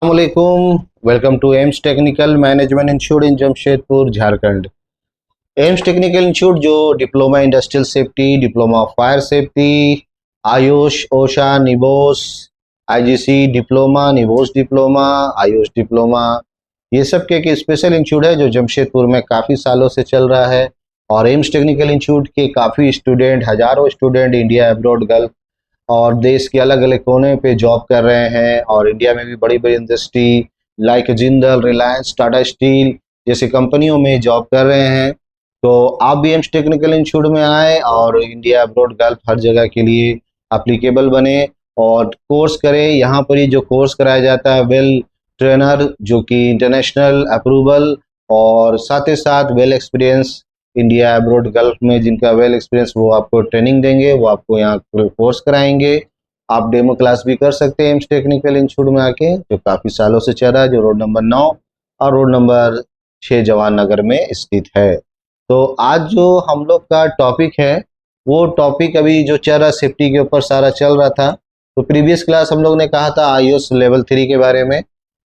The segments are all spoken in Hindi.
Assalamualaikum. Welcome to AIMS technical management institute in Jamshedpur Jharkhand. AIMS technical institute जो diploma industrial safety, diploma fire safety, IOSH, OSHA, NEBOSH, IGC diploma, NEBOSH diploma, IOSH diploma, ये सब के एक स्पेशल इंस्टीट्यूट है जो जमशेदपुर में काफ़ी सालों से चल रहा है। और एम्स टेक्निकल इंस्टीट्यूट के काफ़ी स्टूडेंट, हज़ारों स्टूडेंट इंडिया, अब्रॉड, गल्फ और देश के अलग अलग कोने पे जॉब कर रहे हैं। और इंडिया में भी बड़ी बड़ी industry like Jindal, Reliance, Tata steel जैसी कंपनियों में जॉब कर रहे हैं। तो आप भी एम्स टेक्निकल इंस्टीट्यूट में आए और इंडिया, अब्रॉड, गल्फ हर जगह के लिए अप्लीकेबल बने और कोर्स करें। यहाँ पर ही जो कोर्स कराया जाता है वेल ट्रेनर जो कि इंटरनेशनल अप्रूवल और साथ ही साथ well experience India, abroad, gulf में जिनका वेल एक्सपीरियंस वो आपको ट्रेनिंग देंगे, वो आपको यहाँ कोर्स कराएंगे। आप डेमो क्लास भी कर सकते हैं एम्स टेक्निकल इंस्टीट्यूट में आके, जो काफ़ी सालों से चल रहा है, जो रोड नंबर 9 और रोड नंबर 6 जवान नगर में स्थित है। तो आज जो हम लोग का टॉपिक है वो टॉपिक अभी जो चल रहा सेफ्टी के ऊपर सारा चल रहा था। तो प्रीवियस क्लास हम लोग ने कहा था आईओएस लेवल 3 के बारे में।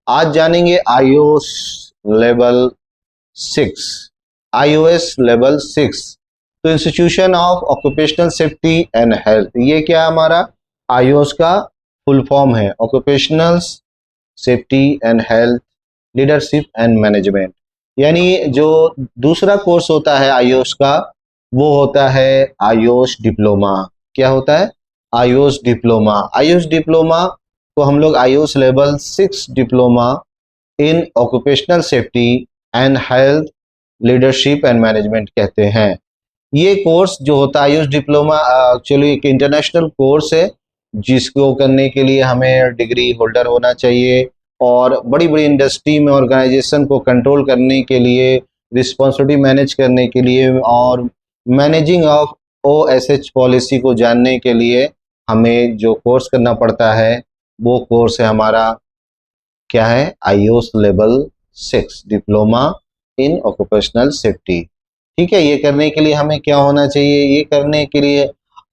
आज जानेंगे आईओएस लेवल 6, iOS लेवल 6। तो institution of occupational safety and health, ये क्या हमारा iOS का फुल फॉर्म है, occupational safety and health leadership and management. यानी जो दूसरा कोर्स होता है iOS का वो होता है iOS डिप्लोमा। क्या होता है? iOS diploma. iOS डिप्लोमा को हम लोग iOS level 6 diploma in occupational safety and health leadership and management कहते हैं। ये कोर्स जो होता है आयुष डिप्लोमा एक्चुअली एक इंटरनेशनल कोर्स है जिसको करने के लिए हमें डिग्री होल्डर होना चाहिए और बड़ी बड़ी इंडस्ट्री में ऑर्गेनाइजेशन को कंट्रोल करने के लिए, रिस्पॉन्सिबिलिटी मैनेज करने के लिए और मैनेजिंग ऑफ OSH पॉलिसी को जानने के लिए हमें जो कोर्स करना पड़ता है वो कोर्स है हमारा, क्या है? iOS level 6 diploma in occupational safety. ठीक है, ये करने के लिए हमें क्या होना चाहिए? ये करने के लिए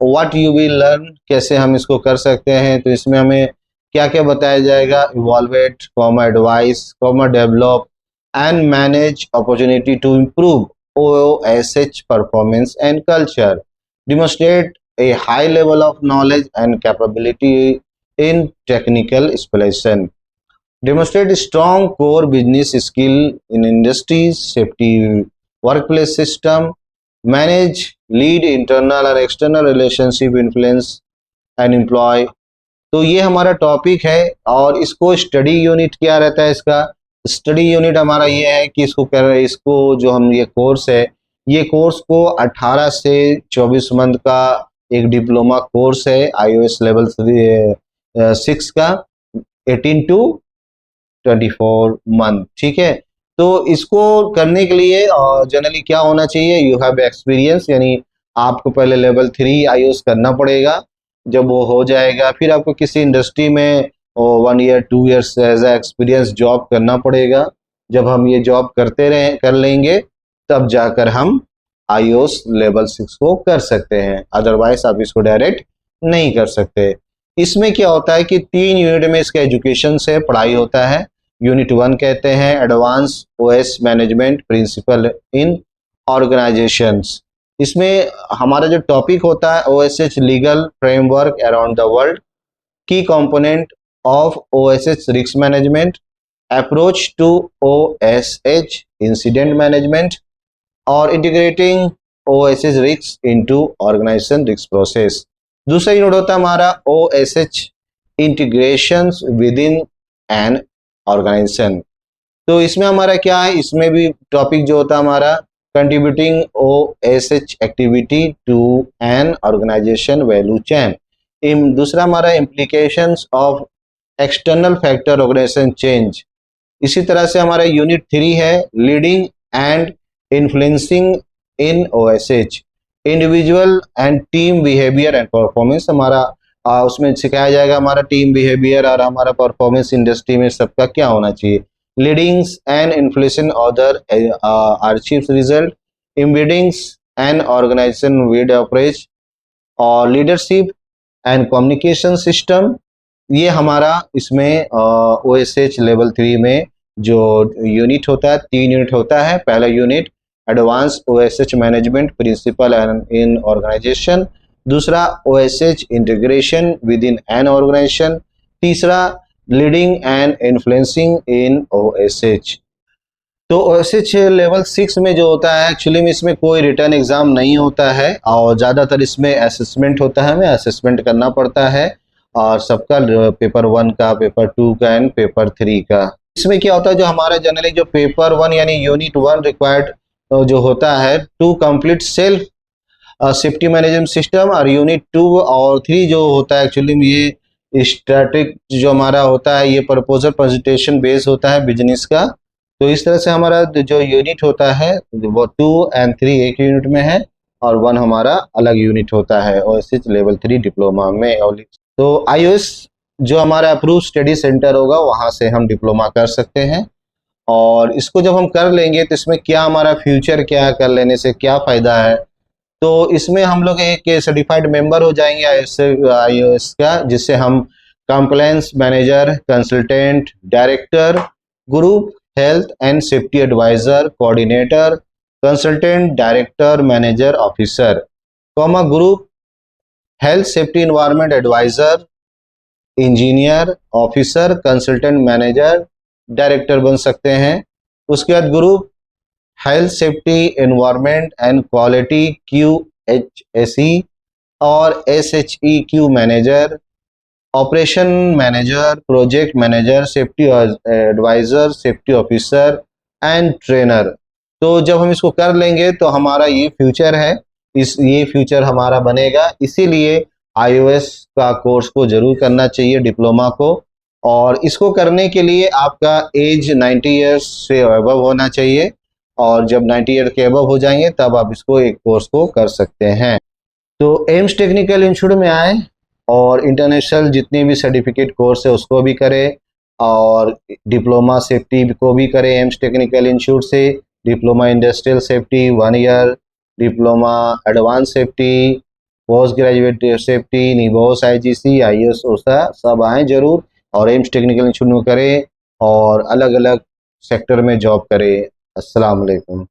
व्हाट यू विल लर्न, कैसे हम इसको कर सकते हैं? तो इसमें हमें क्या क्या बताया जाएगा? Evaluate, advise, develop and manage opportunity to improve OSH performance and culture, demonstrate a high level of knowledge and capability in technical specialisation, demonstrate strong core business skill in industries, safety workplace system, manage, lead internal and external relationship, influence and employ। तो ये हमारा टॉपिक है और इसको स्टडी यूनिट क्या रहता है? इसका स्टडी यूनिट हमारा ये है कि इसको जो हम ये कोर्स है, ये कोर्स को 18 से 24 मंथ का एक डिप्लोमा कोर्स है iOS लेवल 6 का, 18 to 24 मंथ। ठीक है, तो इसको करने के लिए जनरली क्या होना चाहिए? यू हैव एक्सपीरियंस, यानी आपको पहले लेवल 3 iOS करना पड़ेगा। जब वो हो जाएगा फिर आपको किसी इंडस्ट्री में 1 year 2 years as a experience job करना पड़ेगा। जब हम ये जॉब कर लेंगे तब जाकर हम iOS लेवल 6 को कर सकते हैं, अदरवाइज आप इसको डायरेक्ट नहीं कर सकते। इसमें क्या होता है कि 3 यूनिट में इसका एजुकेशन से पढ़ाई होता है। यूनिट 1 कहते हैं advance OS management principle in organisations. इसमें हमारा जो टॉपिक होता है OSH legal framework around the world, key component of OSH risk management, approach to OSH incident management और integrating OSH risk into organisation risk process. दूसरा यूनिट होता है हमारा OSH integration within an organisation. तो इसमें हमारा क्या है? इसमें भी टॉपिक जो होता है हमारा contributing OSH activity to an organisation value chain. दूसरा हमारा implications of external factor organisation change. इसी तरह से हमारा यूनिट 3 है leading and influencing in OSH, individual and team behaviour and performance. हमारा उसमें सिखाया जाएगा हमारा टीम बिहेवियर और हमारा परफॉर्मेंस इंडस्ट्री में सबका क्या होना चाहिए। Leadings and influencing other achieves result, embeddings and organisation with approach और लीडरशिप एंड कम्युनिकेशन सिस्टम, ये हमारा इसमें OSH लेवल 3 में जो यूनिट होता है, 3 यूनिट होता है। पहला unit advance OSH management principle in organisation, दूसरा OSH integration within an organisation, तीसरा leading and influencing in OSH। तो OSH लेवल 6 में जो होता है, एक्चुअली में इसमें कोई रिटर्न एग्जाम नहीं होता है और ज़्यादातर इसमें असेसमेंट होता है, हमें असेसमेंट करना पड़ता है और सबका पेपर 1 का, पेपर 2 का एंड पेपर 3 का। इसमें क्या होता है, जो हमारा जनरली जो पेपर 1 यानी यूनिट 1 रिक्वायर्ड जो होता है to complete self safety management system, और यूनिट 2 और 3 जो होता है एक्चुअली में ये स्टैटिक जो हमारा होता है, ये प्रपोजल प्रेजेंटेशन बेस होता है बिजनेस का। तो इस तरह से हमारा जो यूनिट होता है वो 2 और 3 एक यूनिट में है और 1 हमारा अलग यूनिट होता है OSH लेवल 3 डिप्लोमा में। तो iOS जो हमारा अप्रूव स्टडी सेंटर होगा वहाँ से हम डिप्लोमा कर सकते हैं। और इसको जब हम कर लेंगे तो इसमें क्या हमारा फ्यूचर, क्या कर लेने से क्या फ़ायदा है, तो इसमें हम लोग एक सर्टिफाइड मेंबर हो जाएंगे iOS का, जिससे हम compliance manager, consultant, director, group health and safety adviser, coordinator, consultant, director, manager, officer, group health safety environment adviser, engineer, officer, consultant, manager, director बन सकते हैं। उसके बाद group health safety environment and quality QHSE और SHEQ manager, operation manager, project manager, safety adviser, safety officer and trainer. तो जब हम इसको कर लेंगे तो हमारा ये फ्यूचर है, ये फ्यूचर हमारा बनेगा। इसीलिए iOS का कोर्स को जरूर करना चाहिए, डिप्लोमा को। और इसको करने के लिए आपका एज 90 ईयर्स से अबव होना चाहिए, और जब 90 ईयर के अबव हो जाएंगे तब आप इसको एक कोर्स को कर सकते हैं। तो एम्स टेक्निकल इंस्टीट्यूट में आए और इंटरनेशनल जितने भी सर्टिफिकेट कोर्स है उसको भी करें, और डिप्लोमा सेफ्टी को भी करें एम्स टेक्निकल इंस्टीट्यूट से। Diploma industrial safety 1 year, diploma advance safety, post graduate safety, निबोस, IGC, IS, OSHA सब आएँ जरूर और एम्स टेक्निकल इंस्टीट्यूट में करें और अलग अलग सेक्टर में जॉब करें। अस्सलाम वालेकुम।